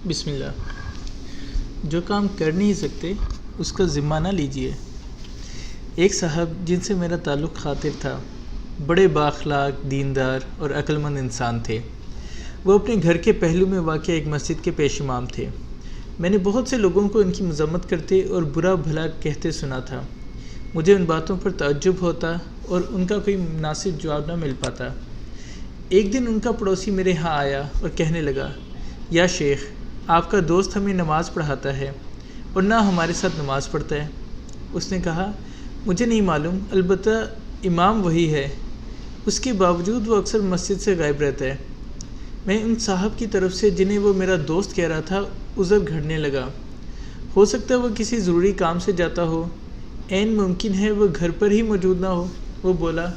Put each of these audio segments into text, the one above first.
بسم اللہ۔ جو کام کر نہیں سکتے اس کا ذمہ نہ لیجیے۔ ایک صاحب جن سے میرا تعلق خاطر تھا، بڑے بااخلاق، دیندار اور عقل مند انسان تھے۔ وہ اپنے گھر کے پہلو میں واقع ایک مسجد کے پیش امام تھے۔ میں نے بہت سے لوگوں کو ان کی مذمت کرتے اور برا بھلا کہتے سنا تھا۔ مجھے ان باتوں پر تعجب ہوتا اور ان کا کوئی مناسب جواب نہ مل پاتا۔ ایک دن ان کا پڑوسی میرے ہاں آیا اور کہنے لگا، یا شیخ، آپ کا دوست ہمیں نماز پڑھاتا ہے اور نہ ہمارے ساتھ نماز پڑھتا ہے۔ اس نے کہا، مجھے نہیں معلوم، البتہ امام وہی ہے، اس کے باوجود وہ اکثر مسجد سے غائب رہتا ہے۔ میں ان صاحب کی طرف سے جنہیں وہ میرا دوست کہہ رہا تھا عذر گھڑنے لگا۔ ہو سکتا ہے وہ کسی ضروری کام سے جاتا ہو، عین ممکن ہے وہ گھر پر ہی موجود نہ ہو۔ وہ بولا،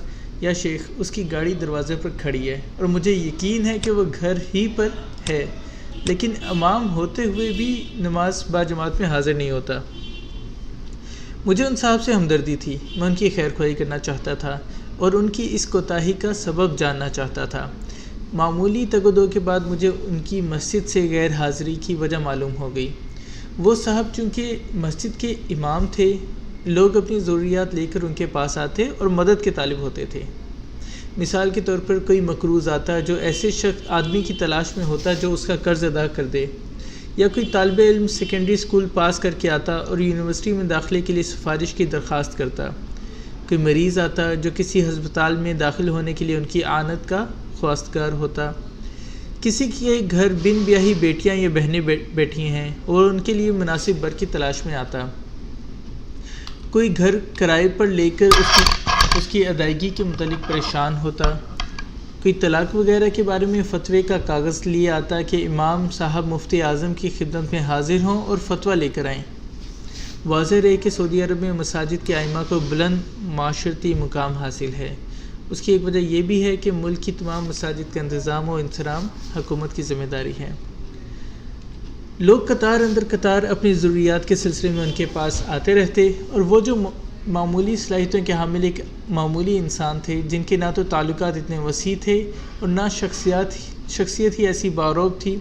یا شیخ، اس کی گاڑی دروازے پر کھڑی ہے اور مجھے یقین ہے کہ وہ گھر ہی پر ہے، لیکن امام ہوتے ہوئے بھی نماز باجماعت میں حاضر نہیں ہوتا۔ مجھے ان صاحب سے ہمدردی تھی، میں ان کی خیر خواہی کرنا چاہتا تھا اور ان کی اس کوتاہی کا سبب جاننا چاہتا تھا۔ معمولی تگ و دو کے بعد مجھے ان کی مسجد سے غیر حاضری کی وجہ معلوم ہو گئی۔ وہ صاحب چونکہ مسجد کے امام تھے، لوگ اپنی ضروریات لے کر ان کے پاس آتے اور مدد کے طالب ہوتے تھے۔ مثال کے طور پر کوئی مقروض آتا جو ایسے شخص آدمی کی تلاش میں ہوتا جو اس کا قرض ادا کر دے، یا کوئی طالب علم سیکنڈری اسکول پاس کر کے آتا اور یونیورسٹی میں داخلے کے لیے سفارش کی درخواست کرتا، کوئی مریض آتا جو کسی ہسپتال میں داخل ہونے کے لیے ان کی اعانت کا خواستگار ہوتا، کسی کے گھر بن بیاہی بیٹیاں یا بہنیں بیٹھی ہیں اور ان کے لیے مناسب بر کی تلاش میں آتا، کوئی گھر کرائے پر لے کر اس کی ادائیگی کے متعلق پریشان ہوتا، کوئی طلاق وغیرہ کے بارے میں فتوے کا کاغذ لیے آتا کہ امام صاحب مفتی اعظم کی خدمت میں حاضر ہوں اور فتویٰ لے کر آئیں۔ واضح رہے کہ سعودی عرب میں مساجد کے ائمہ کو بلند معاشرتی مقام حاصل ہے۔ اس کی ایک وجہ یہ بھی ہے کہ ملک کی تمام مساجد کا انتظام و انصرام حکومت کی ذمہ داری ہے۔ لوگ قطار اندر قطار اپنی ضروریات کے سلسلے میں ان کے پاس آتے رہتے، اور وہ جو معمولی صلاحیتوں کے حامل ایک معمولی انسان تھے، جن کے نہ تو تعلقات اتنے وسیع تھے اور نہ شخصیت ہی ایسی باروب تھی،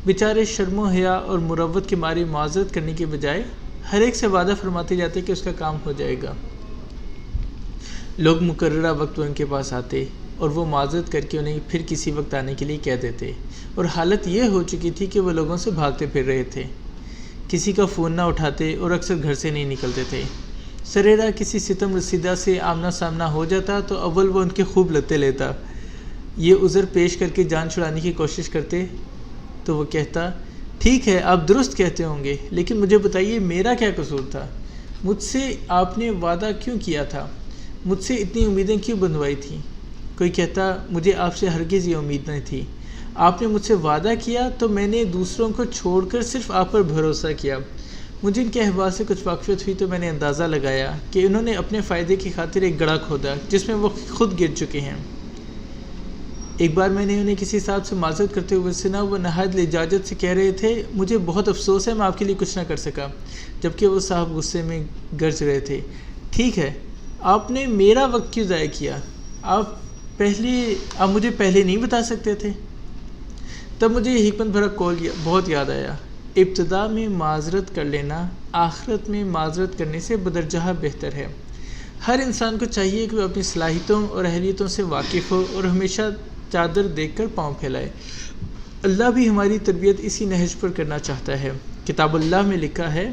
بیچارے شرم و حیا اور مروت کے مارے معذرت کرنے کے بجائے ہر ایک سے وعدہ فرماتے جاتے کہ اس کا کام ہو جائے گا۔ لوگ مقررہ وقت ان کے پاس آتے اور وہ معذرت کر کے انہیں پھر کسی وقت آنے کے لیے کہہ دیتے، اور حالت یہ ہو چکی تھی کہ وہ لوگوں سے بھاگتے پھر رہے تھے، کسی کا فون نہ اٹھاتے اور اکثر گھر سے نہیں نکلتے تھے۔ سریرا کسی ستم رسیدہ سے آمنا سامنا ہو جاتا تو اول وہ ان کے خوب لتے لیتا، یہ عذر پیش کر کے جان چھڑانے کی کوشش کرتے تو وہ کہتا، ٹھیک ہے، آپ درست کہتے ہوں گے، لیکن مجھے بتائیے میرا کیا قصور تھا؟ مجھ سے آپ نے وعدہ کیوں کیا تھا؟ مجھ سے اتنی امیدیں کیوں بندھوائی تھیں؟ کوئی کہتا، مجھے آپ سے ہرگز یہ امید نہیں تھی، آپ نے مجھ سے وعدہ کیا تو میں نے دوسروں کو چھوڑ کر صرف آپ پر بھروسہ کیا۔ مجھے ان کے احوال سے کچھ واقفیت ہوئی تو میں نے اندازہ لگایا کہ انہوں نے اپنے فائدے کی خاطر ایک گڑھا کھودا جس میں وہ خود گر چکے ہیں۔ ایک بار میں نے انہیں کسی صاحب سے معذرت کرتے ہوئے سنا، وہ نہایت لجاجت سے کہہ رہے تھے، مجھے بہت افسوس ہے میں آپ کے لیے کچھ نہ کر سکا، جبکہ وہ صاحب غصے میں گرج رہے تھے۔ ٹھیک ہے، آپ نے میرا وقت کیوں ضائع کیا؟ آپ مجھے پہلے نہیں بتا سکتے تھے؟ تب مجھے یہ حکمت بھرا قول بہت یاد آیا، ابتدا میں معذرت کر لینا آخرت میں معذرت کرنے سے بدرجہ بہتر ہے۔ ہر انسان کو چاہیے کہ وہ اپنی صلاحیتوں اور اہلیتوں سے واقف ہو اور ہمیشہ چادر دیکھ کر پاؤں پھیلائے۔ اللہ بھی ہماری تربیت اسی نہج پر کرنا چاہتا ہے۔ کتاب اللہ میں لکھا ہے،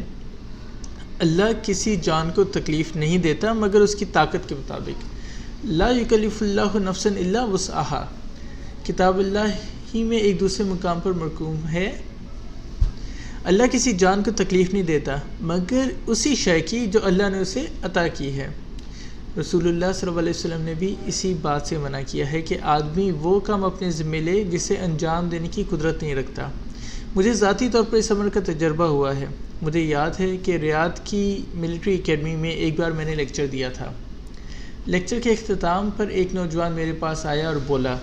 اللہ کسی جان کو تکلیف نہیں دیتا مگر اس کی طاقت کے مطابق، لا یکلف اللہ نفسا الا وسعها۔ کتاب اللہ ہی میں ایک دوسرے مقام پر مرقوم ہے، اللہ کسی جان کو تکلیف نہیں دیتا مگر اسی شے کی جو اللہ نے اسے عطا کی ہے۔ رسول اللہ صلی اللہ علیہ وسلم نے بھی اسی بات سے منع کیا ہے کہ آدمی وہ کام اپنے ذمہ لے جسے انجام دینے کی قدرت نہیں رکھتا۔ مجھے ذاتی طور پر اس عمل کا تجربہ ہوا ہے۔ مجھے یاد ہے کہ ریاض کی ملٹری اکیڈمی میں ایک بار میں نے لیکچر دیا تھا۔ لیکچر کے اختتام پر ایک نوجوان میرے پاس آیا اور بولا،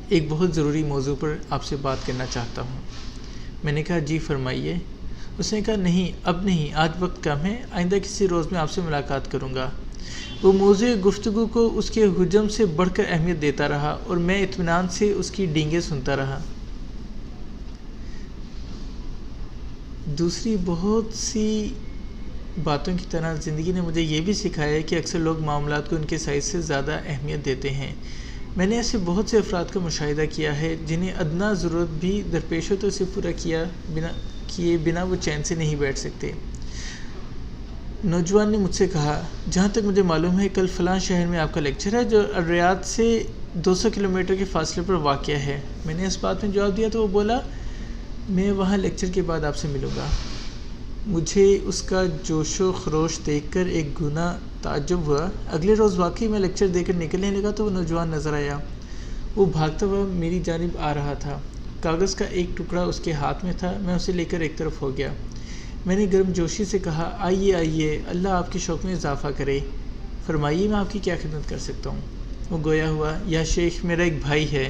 ایک بہت ضروری موضوع پر آپ سے بات کرنا چاہتا ہوں۔ میں نے کہا، جی فرمائیے۔ اس نے کہا، نہیں، اب نہیں، آج وقت کم ہے، آئندہ کسی روز میں آپ سے ملاقات کروں گا۔ وہ موضوع گفتگو کو اس کے حجم سے بڑھ کر اہمیت دیتا رہا اور میں اطمینان سے اس کی ڈینگیں سنتا رہا۔ دوسری بہت سی باتوں کی طرح زندگی نے مجھے یہ بھی سکھایا ہے کہ اکثر لوگ معاملات کو ان کے سائز سے زیادہ اہمیت دیتے ہیں۔ میں نے ایسے بہت سے افراد کا مشاہدہ کیا ہے جنہیں ادنیٰ ضرورت بھی درپیش ہو تو اسے پورا کیے بنا وہ چین سے نہیں بیٹھ سکتے۔ نوجوان نے مجھ سے کہا، جہاں تک مجھے معلوم ہے کل فلاں شہر میں آپ کا لیکچر ہے جو الریاض سے 200 کلومیٹر کے فاصلے پر واقع ہے۔ میں نے اس بات میں جواب دیا تو وہ بولا، میں وہاں لیکچر کے بعد آپ سے ملوں گا۔ مجھے اس کا جوش و خروش دیکھ کر ایک گنا تعجب ہوا۔ اگلے روز واقعی میں لیکچر دے کر نکلنے لگا تو وہ نوجوان نظر آیا۔ وہ بھاگتا ہوا میری جانب آ رہا تھا۔ کاغذ کا ایک ٹکڑا اس کے ہاتھ میں تھا۔ میں اسے لے کر ایک طرف ہو گیا۔ میں نے گرم جوشی سے کہا، آئیے آئیے، اللہ آپ کے شوق میں اضافہ کرے، فرمائیے میں آپ کی کیا خدمت کر سکتا ہوں۔ وہ گویا ہوا، یا شیخ، میرا ایک بھائی ہے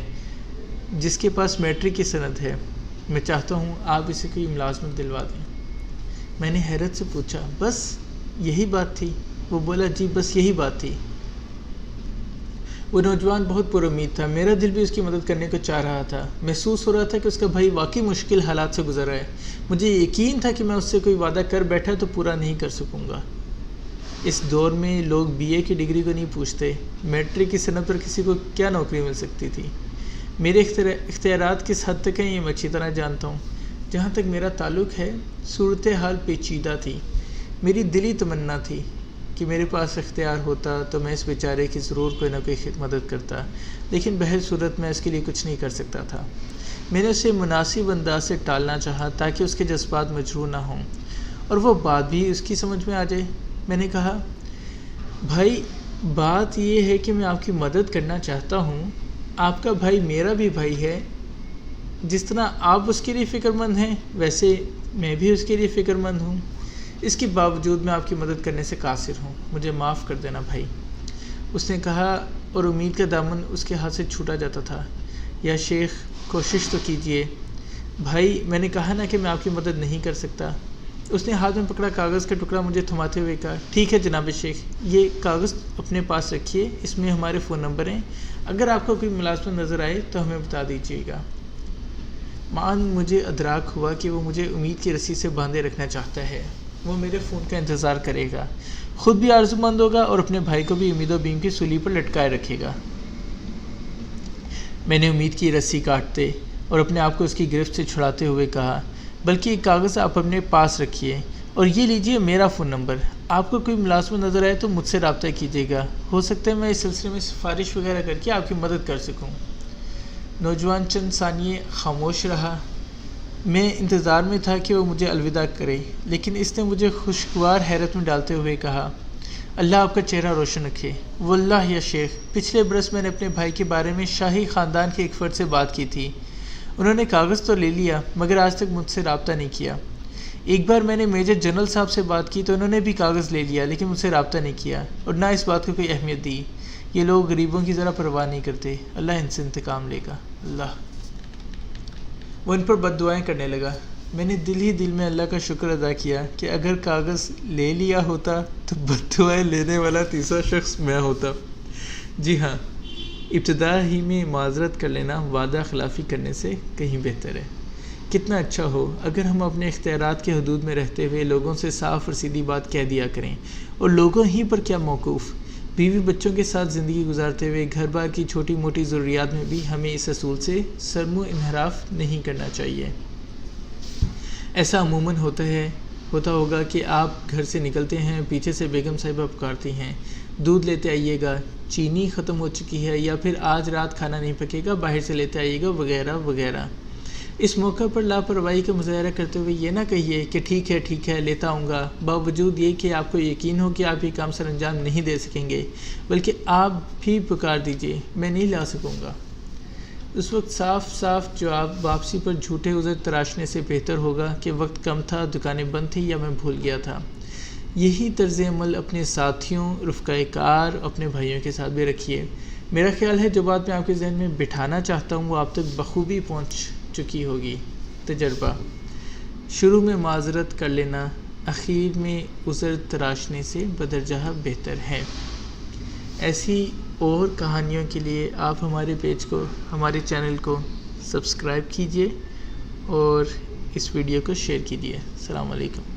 جس کے پاس میٹرک کی سند ہے، میں چاہتا ہوں آپ اسے کوئی ملازمت دلوا دیں۔ میں نے حیرت سے پوچھا، بس یہی بات تھی؟ وہ بولا، جی بس یہی بات تھی۔ وہ نوجوان بہت پر امید تھا۔ میرا دل بھی اس کی مدد کرنے کو چاہ رہا تھا۔ محسوس ہو رہا تھا کہ اس کا بھائی واقعی مشکل حالات سے گزر رہا ہے۔ مجھے یقین تھا کہ میں اس سے کوئی وعدہ کر بیٹھا تو پورا نہیں کر سکوں گا۔ اس دور میں لوگ بی اے کی ڈگری کو نہیں پوچھتے، میٹرک کی سند پر کسی کو کیا نوکری مل سکتی تھی۔ میرے اختیارات کس حد تک ہیں یہ میں اچھی طرح جانتا ہوں۔ جہاں تک میرا تعلق ہے، صورتحال پیچیدہ تھی۔ میری دلی تمنا تھی کہ میرے پاس اختیار ہوتا تو میں اس بیچارے کی ضرور کوئی نہ کوئی مدد کرتا، لیکن بہر صورت میں اس کے لیے کچھ نہیں کر سکتا تھا۔ میں نے اسے مناسب انداز سے ٹالنا چاہا تاکہ اس کے جذبات مجروح نہ ہوں اور وہ بات بھی اس کی سمجھ میں آ جائے۔ میں نے کہا، بھائی بات یہ ہے کہ میں آپ کی مدد کرنا چاہتا ہوں۔ آپ کا بھائی میرا بھی بھائی ہے۔ جس طرح آپ اس کے لیے فکر مند ہیں ویسے میں بھی اس کے لیے فکر مند ہوں۔ اس کے باوجود میں آپ کی مدد کرنے سے قاصر ہوں، مجھے معاف کر دینا بھائی۔ اس نے کہا اور امید کا دامن اس کے ہاتھ سے چھوٹا جاتا تھا۔ یا شیخ، کوشش تو کیجئے۔ بھائی، میں نے کہا نا کہ میں آپ کی مدد نہیں کر سکتا۔ اس نے ہاتھ میں پکڑا کاغذ کا ٹکڑا مجھے تھماتے ہوئے کہا، ٹھیک ہے جناب شیخ، یہ کاغذ اپنے پاس رکھیے، اس میں ہمارے فون نمبر ہیں، اگر آپ کو کوئی ملازمت نظر آئے تو ہمیں بتا دیجیے گا۔ معاً مجھے ادراک ہوا کہ وہ مجھے امید کی رسی سے باندھے رکھنا چاہتا ہے۔ وہ میرے فون کا انتظار کرے گا، خود بھی آرزومند ہوگا اور اپنے بھائی کو بھی امید و بیم کی سولی پر لٹکائے رکھے گا۔ میں نے امید کی رسی کاٹتے اور اپنے آپ کو اس کی گرفت سے چھڑاتے ہوئے کہا، بلکہ یہ کاغذ آپ اپنے پاس رکھیے اور یہ لیجئے میرا فون نمبر۔ آپ کو کوئی ملازمت نظر آئے تو مجھ سے رابطہ کیجیے گا، ہو سکتا ہے میں اس سلسلے میں سفارش وغیرہ کر کے آپ کی مدد کر سکوں۔ نوجوان چند ثانیے خاموش رہا۔ میں انتظار میں تھا کہ وہ مجھے الوداع کرے، لیکن اس نے مجھے خوشگوار حیرت میں ڈالتے ہوئے کہا، اللہ آپ کا چہرہ روشن رکھے۔ واللہ یا شیخ، پچھلے برس میں نے اپنے بھائی کے بارے میں شاہی خاندان کے ایک فرد سے بات کی تھی۔ انہوں نے کاغذ تو لے لیا مگر آج تک مجھ سے رابطہ نہیں کیا۔ ایک بار میں نے میجر جنرل صاحب سے بات کی تو انہوں نے بھی کاغذ لے لیا لیکن مجھ سے رابطہ نہیں کیا اور نہ اس بات کو کوئی اہمیت دی۔ یہ لوگ غریبوں کی ذرا پرواہ نہیں کرتے، اللہ ان سے انتقام لے گا، اللہ۔ وہ ان پر بد دعائیں کرنے لگا۔ میں نے دل ہی دل میں اللہ کا شکر ادا کیا کہ اگر کاغذ لے لیا ہوتا تو بد دعائیں لینے والا تیسرا شخص میں ہوتا۔ جی ہاں، ابتدا ہی میں معذرت کر لینا وعدہ خلافی کرنے سے کہیں بہتر ہے۔ کتنا اچھا ہو اگر ہم اپنے اختیارات کے حدود میں رہتے ہوئے لوگوں سے صاف اور سیدھی بات کہہ دیا کریں، اور لوگوں ہی پر کیا موقوف، بیوی بچوں کے ساتھ زندگی گزارتے ہوئے گھر بار کی چھوٹی موٹی ضروریات میں بھی ہمیں اس اصول سے سرمو انحراف نہیں کرنا چاہیے۔ ایسا عموماً ہوتا ہوگا کہ آپ گھر سے نکلتے ہیں، پیچھے سے بیگم صاحبہ پکارتی ہیں، دودھ لیتے آئیے گا، چینی ختم ہو چکی ہے، یا پھر آج رات کھانا نہیں پکے گا، باہر سے لیتے آئیے گا، وغیرہ وغیرہ۔ اس موقع پر لاپرواہی کا مظاہرہ کرتے ہوئے یہ نہ کہیے کہ ٹھیک ہے لیتا آؤں گا، باوجود یہ کہ آپ کو یقین ہو کہ آپ یہ کام سر انجام نہیں دے سکیں گے، بلکہ آپ بھی پکار دیجئے، میں نہیں لا سکوں گا۔ اس وقت صاف جواب واپسی پر جھوٹے عذر تراشنے سے بہتر ہوگا کہ وقت کم تھا، دکانیں بند تھیں یا میں بھول گیا تھا۔ یہی طرز عمل اپنے ساتھیوں، رفقائے کار، اپنے بھائیوں کے ساتھ بھی رکھیے۔ میرا خیال ہے جو بات میں آپ کے ذہن میں بٹھانا چاہتا ہوں وہ آپ تک بخوبی پہنچ چکی ہوگی۔ تجربہ: شروع میں معذرت کر لینا اخیر میں عذر تراشنے سے بدرجہ بہتر ہے۔ ایسی اور کہانیوں کے لیے آپ ہمارے پیج کو، ہمارے چینل کو سبسکرائب کیجیے اور اس ویڈیو کو شیئر کیجیے۔ السلام علیکم۔